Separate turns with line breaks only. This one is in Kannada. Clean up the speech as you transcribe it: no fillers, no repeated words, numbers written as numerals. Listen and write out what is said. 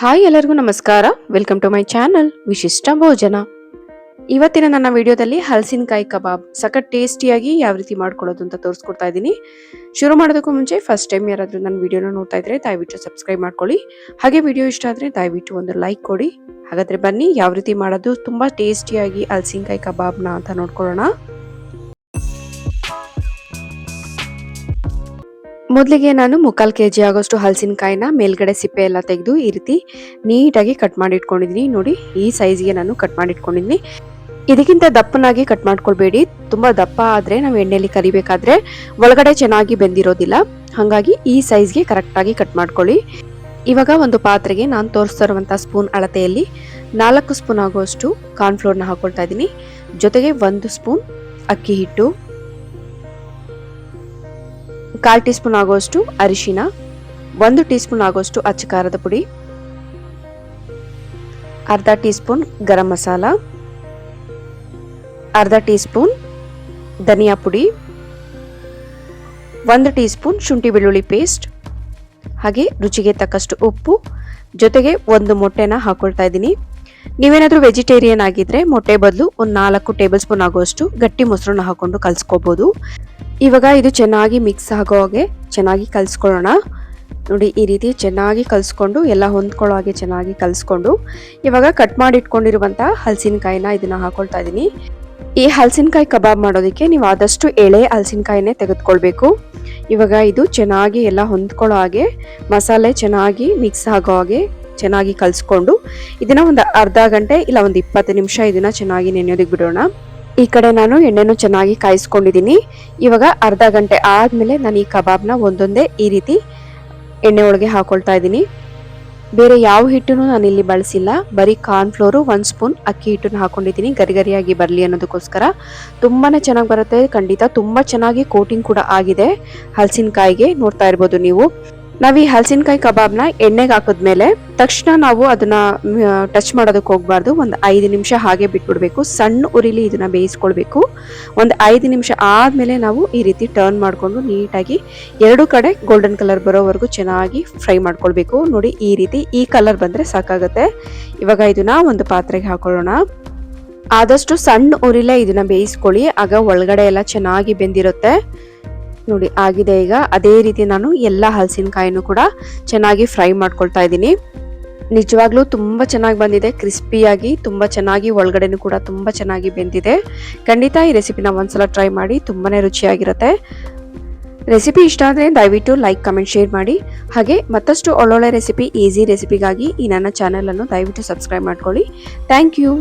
ಹಾಯ್ ಎಲ್ಲರಿಗೂ ನಮಸ್ಕಾರ. ವೆಲ್ಕಮ್ ಟು ಮೈ ಚಾನಲ್ ವಿಶಿಷ್ಟ ಭೋಜನ. ಇವತ್ತಿನ ನನ್ನ ವಿಡಿಯೋದಲ್ಲಿ ಹಲಸಿನಕಾಯಿ ಕಬಾಬ್ ಸಖತ್ ಟೇಸ್ಟಿಯಾಗಿ ಯಾವ ರೀತಿ ಮಾಡ್ಕೊಳ್ಳೋದು ಅಂತ ತೋರಿಸ್ಕೊಡ್ತಾ ಇದ್ದೀನಿ. ಶುರು ಮಾಡೋದಕ್ಕೂ ಮುಂಚೆ ಫಸ್ಟ್ ಟೈಮ್ ಯಾರಾದರೂ ನನ್ನ ವಿಡಿಯೋನ ನೋಡ್ತಾ ಇದ್ರೆ ದಯವಿಟ್ಟು ಸಬ್ಸ್ಕ್ರೈಬ್ ಮಾಡ್ಕೊಳ್ಳಿ. ಹಾಗೆ ವಿಡಿಯೋ ಇಷ್ಟ ಆದರೆ ದಯವಿಟ್ಟು ಒಂದು ಲೈಕ್ ಕೊಡಿ. ಹಾಗಾದ್ರೆ ಬನ್ನಿ ಯಾವ ರೀತಿ ಮಾಡೋದು ತುಂಬಾ ಟೇಸ್ಟಿಯಾಗಿ ಹಲಸಿನಕಾಯಿ ಕಬಾಬ್ನ ಅಂತ ನೋಡ್ಕೊಳ್ಳೋಣ. ಮೊದಲಿಗೆ ನಾನು 3/4 kg ಆಗೋಷ್ಟು ಹಲಸಿನಕಾಯಿನ ಮೇಲ್ಗಡೆ ಸಿಪ್ಪೆ ಎಲ್ಲ ತೆಗೆದು ಈ ರೀತಿ ನೀಟಾಗಿ ಕಟ್ ಮಾಡಿ ಇಟ್ಕೊಂಡಿದ್ದೀನಿ. ನೋಡಿ, ಈ ಸೈಜ್ಗೆ ನಾನು ಕಟ್ ಮಾಡಿ ಇಟ್ಕೊಂಡಿದ್ದೀನಿ. ಇದಕ್ಕಿಂತ ದಪ್ಪನಾಗಿ ಕಟ್ ಮಾಡ್ಕೊಳ್ಬೇಡಿ. ತುಂಬಾ ದಪ್ಪ ಆದ್ರೆ ನಾವು ಎಣ್ಣೆಯಲ್ಲಿ ಕರಿಬೇಕಾದ್ರೆ ಒಳಗಡೆ ಚೆನ್ನಾಗಿ ಬೆಂದಿರೋದಿಲ್ಲ. ಹಾಗಾಗಿ ಈ ಸೈಜ್ಗೆ ಕರೆಕ್ಟಾಗಿ ಕಟ್ ಮಾಡ್ಕೊಳ್ಳಿ. ಇವಾಗ ಒಂದು ಪಾತ್ರೆಗೆ ನಾನು ತೋರಿಸ್ತಾ ಇರುವಂತಹ ಸ್ಪೂನ್ ಅಳತೆಯಲ್ಲಿ 4 ಸ್ಪೂನ್ ಆಗುವಷ್ಟು ಕಾರ್ನ್ಫ್ಲೋರ್ನ ಹಾಕೊಳ್ತಾ ಇದ್ದೀನಿ. ಜೊತೆಗೆ 1 ಸ್ಪೂನ್ ಅಕ್ಕಿ ಹಿಟ್ಟು, 1/4 ಟೀ ಸ್ಪೂನ್ ಆಗುವಷ್ಟು ಅರಿಶಿನ, 1 ಟೀ ಸ್ಪೂನ್ ಆಗುವಷ್ಟು ಅಚ್ಚ ಖಾರದ ಪುಡಿ, ಅರ್ಧ ಟೀ ಸ್ಪೂನ್ ಗರಂ ಮಸಾಲ, ಅರ್ಧ ಟೀ ಸ್ಪೂನ್ ಧನಿಯಾ ಪುಡಿ, 1 ಟೀ ಸ್ಪೂನ್ ಶುಂಠಿ ಬೆಳ್ಳುಳ್ಳಿ ಪೇಸ್ಟ್, ಹಾಗೆ ರುಚಿಗೆ ತಕ್ಕಷ್ಟು ಉಪ್ಪು, ಜೊತೆಗೆ 1 ಮೊಟ್ಟೆನ ಹಾಕೊಳ್ತಾ ಇದ್ದೀನಿ. ನೀವೇನಾದ್ರೂ ವೆಜಿಟೇರಿಯನ್ ಆಗಿದ್ರೆ ಮೊಟ್ಟೆ ಬದಲು ಒಂದು 4 ಟೇಬಲ್ ಸ್ಪೂನ್ ಆಗುವಷ್ಟು ಗಟ್ಟಿ ಮೊಸರನ್ನ ಹಾಕೊಂಡು ಕಲ್ಸ್ಕೋಬಹುದು. ಇವಾಗ ಇದು ಚೆನ್ನಾಗಿ ಮಿಕ್ಸ್ ಆಗೋ ಹಾಗೆ ಚೆನ್ನಾಗಿ ಕಲ್ಸ್ಕೊಳ್ಳೋಣ. ನೋಡಿ, ಈ ರೀತಿ ಚೆನ್ನಾಗಿ ಕಲ್ಸ್ಕೊಂಡು ಎಲ್ಲ ಹೊಂದ್ಕೊಳ್ಳೋ ಹಾಗೆ ಚೆನ್ನಾಗಿ ಕಲ್ಸ್ಕೊಂಡು ಇವಾಗ ಕಟ್ ಮಾಡಿ ಇಟ್ಕೊಂಡಿರುವಂತಹ ಹಲಸಿನಕಾಯಿನ ಇದನ್ನ ಹಾಕೊಳ್ತಾ ಇದ್ದೀನಿ. ಈ ಹಲಸಿನಕಾಯಿ ಕಬಾಬ್ ಮಾಡೋದಕ್ಕೆ ನೀವು ಆದಷ್ಟು ಎಳೆ ಹಲಸಿನಕಾಯಿನೇ ತೆಗೆದುಕೊಳ್ಬೇಕು. ಇವಾಗ ಇದು ಚೆನ್ನಾಗಿ ಎಲ್ಲ ಹೊಂದ್ಕೊಳ್ಳೋ ಹಾಗೆ ಮಸಾಲೆ ಚೆನ್ನಾಗಿ ಮಿಕ್ಸ್ ಆಗೋ ಹಾಗೆ ಚೆನ್ನಾಗಿ ಕಲ್ಸ್ಕೊಂಡು ಇದನ್ನ ಒಂದು ಅರ್ಧ ಗಂಟೆ ಇಲ್ಲ ಒಂದು 20 ನಿಮಿಷ ಇದನ್ನ ಚೆನ್ನಾಗಿ ನೆನೆಯೋದಕ್ಕೆ ಬಿಡೋಣ. ಈ ಕಡೆ ನಾನು ಎಣ್ಣೆನೂ ಚೆನ್ನಾಗಿ ಕಾಯಿಸ್ಕೊಂಡಿದ್ದೀನಿ. ಇವಾಗ ಅರ್ಧ ಗಂಟೆ ಆದ್ಮೇಲೆ ನಾನು ಈ ಕಬಾಬ್ನ ಒಂದೊಂದೇ ಈ ರೀತಿ ಎಣ್ಣೆ ಒಳಗೆ ಹಾಕೊಳ್ತಾ ಇದ್ದೀನಿ. ಬೇರೆ ಯಾವ ಹಿಟ್ಟನ್ನು ನಾನು ಇಲ್ಲಿ ಬಳಸಿಲ್ಲ, ಬರೀ ಕಾರ್ನ್ಫ್ಲೋರು 1 ಸ್ಪೂನ್ ಅಕ್ಕಿ ಹಿಟ್ಟನ್ನು ಹಾಕೊಂಡಿದ್ದೀನಿ ಗರಿಗರಿಯಾಗಿ ಬರಲಿ ಅನ್ನೋದಕ್ಕೋಸ್ಕರ. ತುಂಬಾನೇ ಚೆನ್ನಾಗಿ ಬರುತ್ತೆ, ಖಂಡಿತ ತುಂಬಾ ಚೆನ್ನಾಗಿ ಕೋಟಿಂಗ್ ಕೂಡ ಆಗಿದೆ ಹಲಸಿನಕಾಯಿಗೆ. ನೋಡ್ತಾ ಇರ್ಬೋದು ನೀವು. ನಾವು ಈ ಹಲಸಿನಕಾಯಿ ಕಬಾಬ್ನ ಎಣ್ಣೆಗೆ ಹಾಕಿದ್ಮೇಲೆ ತಕ್ಷಣ ನಾವು ಅದನ್ನ ಟಚ್ ಮಾಡೋದಕ್ಕೆ ಹೋಗ್ಬಾರ್ದು. ಒಂದು 5 ನಿಮಿಷ ಹಾಗೆ ಬಿಟ್ಬಿಡ್ಬೇಕು. ಸಣ್ಣ ಉರಿಲಿ ಇದನ್ನ ಬೇಯಿಸ್ಕೊಳ್ಬೇಕು. ಒಂದು 5 ನಿಮಿಷ ಆದ್ಮೇಲೆ ನಾವು ಈ ರೀತಿ ಟರ್ನ್ ಮಾಡ್ಕೊಂಡು ನೀಟಾಗಿ 2 ಕಡೆ ಗೋಲ್ಡನ್ ಕಲರ್ ಬರೋವರೆಗೂ ಚೆನ್ನಾಗಿ ಫ್ರೈ ಮಾಡ್ಕೊಳ್ಬೇಕು. ನೋಡಿ, ಈ ರೀತಿ ಈ ಕಲರ್ ಬಂದ್ರೆ ಸಾಕಾಗುತ್ತೆ. ಇವಾಗ ಇದನ್ನ ಒಂದು ಪಾತ್ರೆಗೆ ಹಾಕೊಳ್ಳೋಣ. ಆದಷ್ಟು ಸಣ್ಣ ಉರಿಲೇ ಇದನ್ನ ಬೇಯಿಸ್ಕೊಳ್ಳಿ, ಆಗ ಒಳಗಡೆ ಎಲ್ಲ ಚೆನ್ನಾಗಿ ಬೆಂದಿರುತ್ತೆ. ನೋಡಿ, ಆಗಿದೆ. ಈಗ ಅದೇ ರೀತಿ ನಾನು ಎಲ್ಲ ಹಲಸಿನಕಾಯಿನೂ ಕೂಡ ಚೆನ್ನಾಗಿ ಫ್ರೈ ಮಾಡ್ಕೊಳ್ತಾ ಇದ್ದೀನಿ. ನಿಜವಾಗ್ಲೂ ತುಂಬಾ ಚೆನ್ನಾಗಿ ಬಂದಿದೆ, ಕ್ರಿಸ್ಪಿಯಾಗಿ ತುಂಬಾ ಚೆನ್ನಾಗಿ, ಒಳಗಡೆನೂ ಕೂಡ ತುಂಬಾ ಚೆನ್ನಾಗಿ ಬೆಂದಿದೆ. ಖಂಡಿತ ಈ ರೆಸಿಪಿನ ಒಂದ್ಸಲ ಟ್ರೈ ಮಾಡಿ, ತುಂಬಾನೇ ರುಚಿಯಾಗಿರುತ್ತೆ. ರೆಸಿಪಿ ಇಷ್ಟ ಆದರೆ ದಯವಿಟ್ಟು ಲೈಕ್, ಕಮೆಂಟ್, ಶೇರ್ ಮಾಡಿ. ಹಾಗೆ ಮತ್ತಷ್ಟು ಒಳ್ಳೊಳ್ಳೆ ರೆಸಿಪಿ, ಈಸಿ ರೆಸಿಪಿಗಾಗಿ ಈ ನನ್ನ ಚಾನೆಲ್ ಅನ್ನು ದಯವಿಟ್ಟು ಸಬ್ಸ್ಕ್ರೈಬ್ ಮಾಡ್ಕೊಳ್ಳಿ. Thank you.